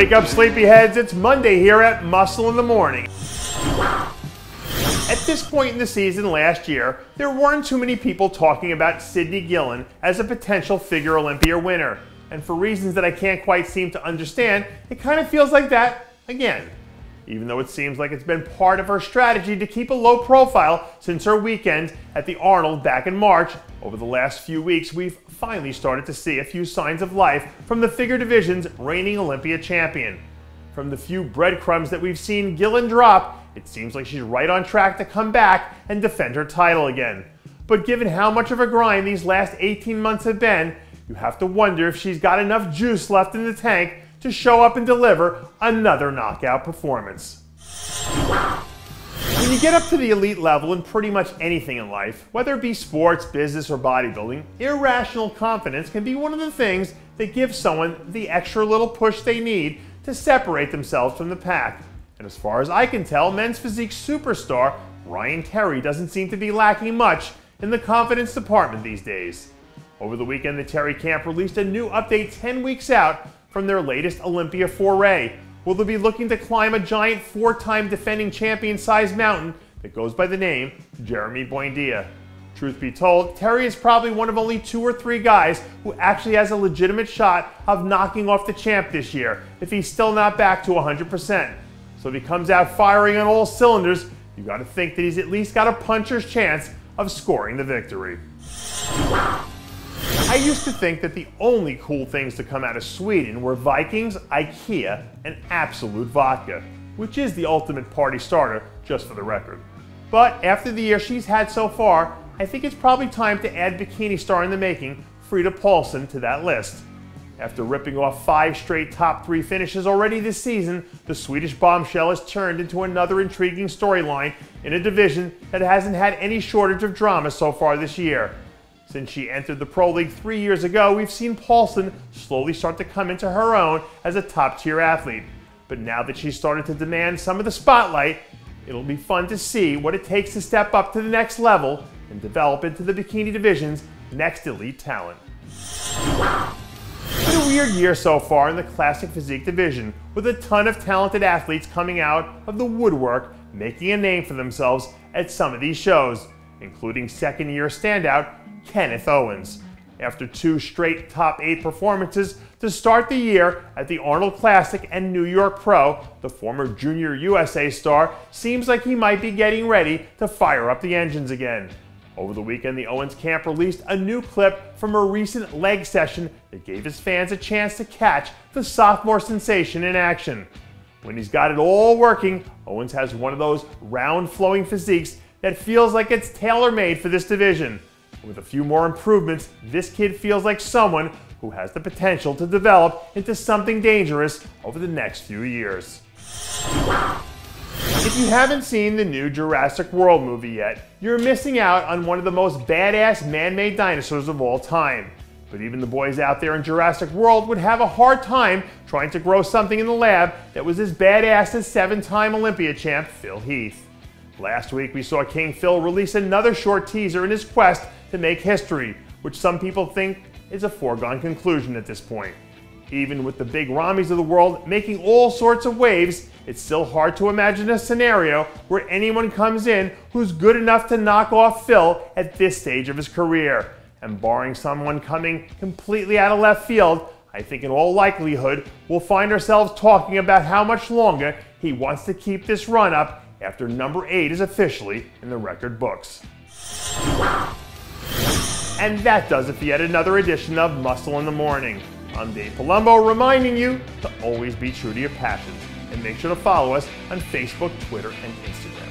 Wake up, sleepyheads. It's Monday here at Muscle in the Morning. At this point in the season last year, there weren't too many people talking about Sidney Gillen as a potential figure Olympia winner. And for reasons that I can't quite seem to understand, it kind of feels like that again. Even though it seems like it's been part of her strategy to keep a low profile since her weekend at the Arnold back in March, over the last few weeks we've finally started to see a few signs of life from the figure division's reigning Olympia champion. From the few breadcrumbs that we've seen Gillen drop, it seems like she's right on track to come back and defend her title again. But given how much of a grind these last 18 months have been, you have to wonder if she's got enough juice left in the tank to show up and deliver another knockout performance. When you get up to the elite level in pretty much anything in life, whether it be sports, business, or bodybuilding, irrational confidence can be one of the things that gives someone the extra little push they need to separate themselves from the pack. And as far as I can tell, men's physique superstar Ryan Terry doesn't seem to be lacking much in the confidence department these days. Over the weekend, the Terry camp released a new update 10 weeks out from their latest Olympia foray. Will they be looking to climb a giant 4-time defending champion-sized mountain that goes by the name Jeremy Buendia? Truth be told, Terry is probably one of only 2 or 3 guys who actually has a legitimate shot of knocking off the champ this year if he's still not back to 100%. So if he comes out firing on all cylinders, you got to think that he's at least got a puncher's chance of scoring the victory. I used to think that the only cool things to come out of Sweden were Vikings, IKEA, and Absolute Vodka, which is the ultimate party starter, just for the record. But after the year she's had so far, I think it's probably time to add bikini star in the making, Frida Paulsen, to that list. After ripping off 5 straight top 3 finishes already this season, the Swedish bombshell has turned into another intriguing storyline in a division that hasn't had any shortage of drama so far this year. Since she entered the Pro League 3 years ago, we've seen Paulsen slowly start to come into her own as a top-tier athlete. But now that she's started to demand some of the spotlight, it'll be fun to see what it takes to step up to the next level and develop into the bikini division's next elite talent. It's been a weird year so far in the classic physique division, with a ton of talented athletes coming out of the woodwork, making a name for themselves at some of these shows, including second-year standout Kenneth Owens. After 2 straight top 8 performances to start the year at the Arnold Classic and New York Pro, the former Junior USA star seems like he might be getting ready to fire up the engines again. Over the weekend, the Owens camp released a new clip from a recent leg session that gave his fans a chance to catch the sophomore sensation in action. When he's got it all working, Owens has one of those round flowing physiques that feels like it's tailor-made for this division. With a few more improvements, this kid feels like someone who has the potential to develop into something dangerous over the next few years. If you haven't seen the new Jurassic World movie yet, you're missing out on one of the most badass man-made dinosaurs of all time. But even the boys out there in Jurassic World would have a hard time trying to grow something in the lab that was as badass as 7-time Olympia champ Phil Heath. Last week we saw King Phil release another short teaser in his quest to make history, which some people think is a foregone conclusion at this point. Even with the big Ramis of the world making all sorts of waves, it's still hard to imagine a scenario where anyone comes in who's good enough to knock off Phil at this stage of his career. And barring someone coming completely out of left field, I think in all likelihood we'll find ourselves talking about how much longer he wants to keep this run up after number 8 is officially in the record books. And that does it for yet another edition of Muscle in the Morning. I'm Dave Palumbo, reminding you to always be true to your passions, and make sure to follow us on Facebook, Twitter, and Instagram.